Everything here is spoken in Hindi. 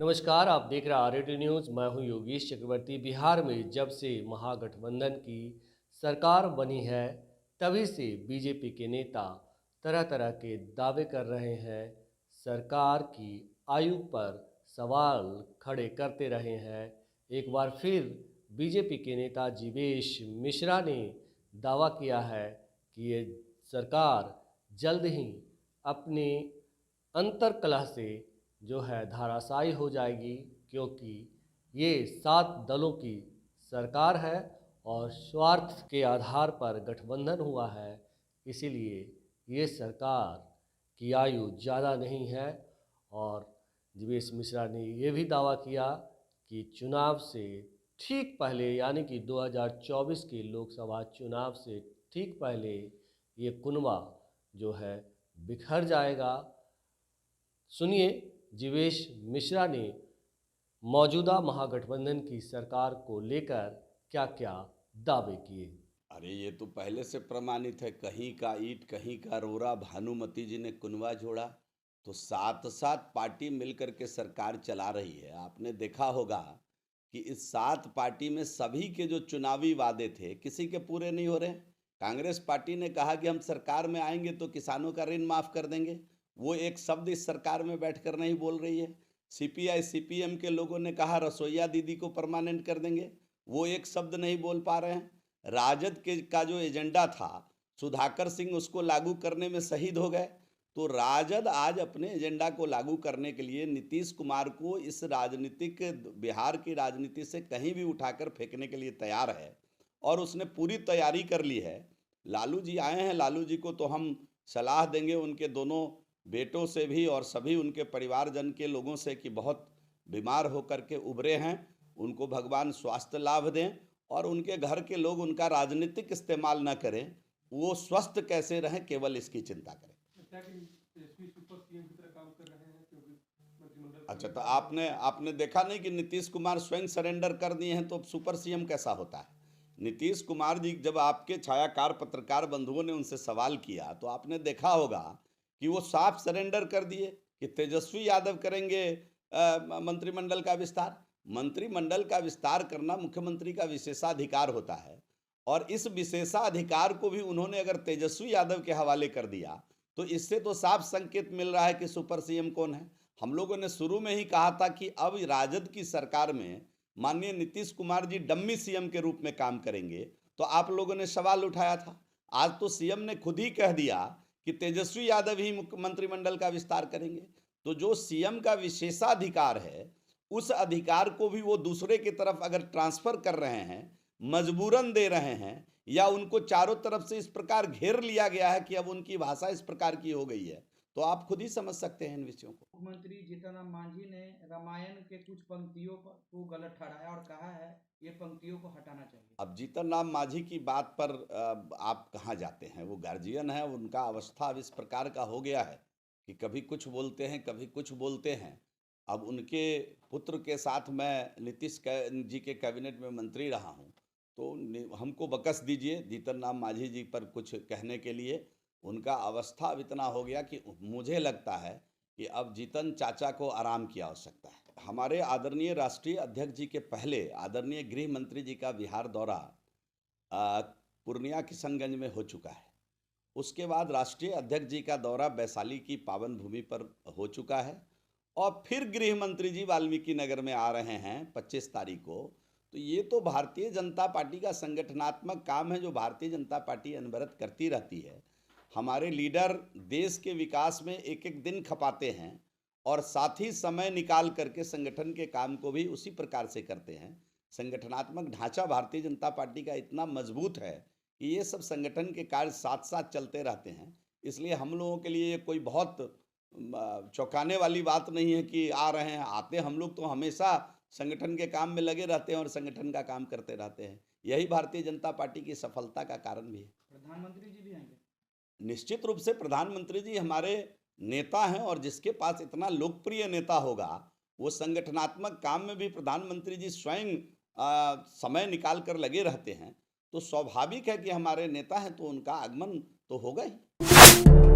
नमस्कार, आप देख रहे हैं आरएटी न्यूज़। मैं हूं योगेश चक्रवर्ती। बिहार में जब से महागठबंधन की सरकार बनी है, तभी से बीजेपी के नेता तरह तरह के दावे कर रहे हैं, सरकार की आयु पर सवाल खड़े करते रहे हैं। एक बार फिर बीजेपी के नेता जीवेश मिश्रा ने दावा किया है कि ये सरकार जल्द ही अपने अंतर्कलह से जो है धराशायी हो जाएगी, क्योंकि ये 7 दलों की सरकार है और स्वार्थ के आधार पर गठबंधन हुआ है। इसीलिए ये सरकार की आयु ज़्यादा नहीं है। और जीवेश मिश्रा ने ये भी दावा किया कि चुनाव से ठीक पहले, यानी कि 2024 के लोकसभा चुनाव से ठीक पहले ये कुनबा जो है बिखर जाएगा। सुनिए जीवेश मिश्रा ने मौजूदा महागठबंधन की सरकार को लेकर क्या क्या दावे किए। अरे ये तो पहले से प्रमाणित है, कहीं का ईंट कहीं का रोड़ा। भानुमति जी ने कुनवा जोड़ा, तो साथ साथ पार्टी मिलकर के सरकार चला रही है। आपने देखा होगा कि इस 7 पार्टी में सभी के जो चुनावी वादे थे किसी के पूरे नहीं हो रहे। कांग्रेस पार्टी ने कहा कि हम सरकार में आएंगे तो किसानों का ऋण माफ कर देंगे, वो एक शब्द इस सरकार में बैठकर नहीं बोल रही है। सीपीआई सीपीएम के लोगों ने कहा रसोईया दीदी को परमानेंट कर देंगे, वो एक शब्द नहीं बोल पा रहे हैं। राजद के का जो एजेंडा था, सुधाकर सिंह उसको लागू करने में शहीद हो गए। तो राजद आज अपने एजेंडा को लागू करने के लिए नीतीश कुमार को इस राजनीतिक बिहार की राजनीति से कहीं भी उठाकर फेंकने के लिए तैयार है, और उसने पूरी तैयारी कर ली है। लालू जी आए हैं, लालू जी को तो हम सलाह देंगे उनके दोनों बेटों से भी और सभी उनके परिवारजन के लोगों से कि बहुत बीमार होकर के उभरे हैं, उनको भगवान स्वास्थ्य लाभ दें और उनके घर के लोग उनका राजनीतिक इस्तेमाल न करें, वो स्वस्थ कैसे रहें केवल इसकी चिंता करें। अच्छा, तो आपने देखा नहीं कि नीतीश कुमार स्वयं सरेंडर कर दिए हैं, तो सुपर सीएम कैसा होता है। नीतीश कुमार जी, जब आपके छायाकार पत्रकार बंधुओं ने उनसे सवाल किया तो आपने देखा होगा कि वो साफ सरेंडर कर दिए कि तेजस्वी यादव करेंगे मंत्रिमंडल का विस्तार। मंत्रिमंडल का विस्तार करना मुख्यमंत्री का विशेषाधिकार होता है, और इस विशेषाधिकार को भी उन्होंने अगर तेजस्वी यादव के हवाले कर दिया तो इससे तो साफ संकेत मिल रहा है कि सुपर सीएम कौन है। हम लोगों ने शुरू में ही कहा था कि अब राजद की सरकार में माननीय नीतीश कुमार जी डम्मी सीएम के रूप में काम करेंगे, तो आप लोगों ने सवाल उठाया था। आज तो सीएम ने खुद ही कह दिया कि तेजस्वी यादव ही मंत्रिमंडल का विस्तार करेंगे। तो जो सीएम का विशेषाधिकार है, उस अधिकार को भी वो दूसरे की तरफ अगर ट्रांसफर कर रहे हैं, मजबूरन दे रहे हैं, या उनको चारों तरफ से इस प्रकार घेर लिया गया है कि अब उनकी भाषा इस प्रकार की हो गई है, तो आप खुद ही समझ सकते हैं इन विषयों को। मुख्यमंत्री जीतन राम मांझी ने रामायण के कुछ पंक्तियों को गलत ठहराया और कहा है ये पंक्तियों को हटाना चाहिए। अब जीतन राम मांझी की बात पर आप कहाँ जाते हैं, वो गार्जियन है, उनका अवस्था अब इस प्रकार का हो गया है कि कभी कुछ बोलते हैं कभी कुछ बोलते हैं। अब उनके पुत्र के साथ मैं नीतीश जी के कैबिनेट में मंत्री रहा हूं, तो हमको बकस दीजिए जीतन राम मांझी जी पर कुछ कहने के लिए। उनका अवस्था अब इतना हो गया कि मुझे लगता है कि अब जीतन चाचा को आराम की आवश्यकता है। हमारे आदरणीय राष्ट्रीय अध्यक्ष जी के पहले आदरणीय गृह मंत्री जी का बिहार दौरा पूर्णिया किशनगंज में हो चुका है। उसके बाद राष्ट्रीय अध्यक्ष जी का दौरा वैशाली की पावन भूमि पर हो चुका है, और फिर गृह मंत्री जी वाल्मीकि नगर में आ रहे हैं 25 तारीख को। तो ये तो भारतीय जनता पार्टी का संगठनात्मक काम है जो भारतीय जनता पार्टी अनवरत करती रहती है। हमारे लीडर देश के विकास में एक एक दिन खपाते हैं और साथ ही समय निकाल करके संगठन के काम को भी उसी प्रकार से करते हैं। संगठनात्मक ढांचा भारतीय जनता पार्टी का इतना मजबूत है कि ये सब संगठन के कार्य साथ साथ चलते रहते हैं। इसलिए हम लोगों के लिए ये कोई बहुत चौंकाने वाली बात नहीं है कि आ रहे हैं। आते हम लोग तो हमेशा संगठन के काम में लगे रहते हैं और संगठन का काम करते रहते हैं। यही भारतीय जनता पार्टी की सफलता का कारण भी है। प्रधानमंत्री जी भी आएंगे? निश्चित रूप से प्रधानमंत्री जी हमारे नेता हैं, और जिसके पास इतना लोकप्रिय नेता होगा वो संगठनात्मक काम में भी प्रधानमंत्री जी स्वयं समय निकाल कर लगे रहते हैं। तो स्वाभाविक है कि हमारे नेता हैं तो उनका आगमन तो होगा ही।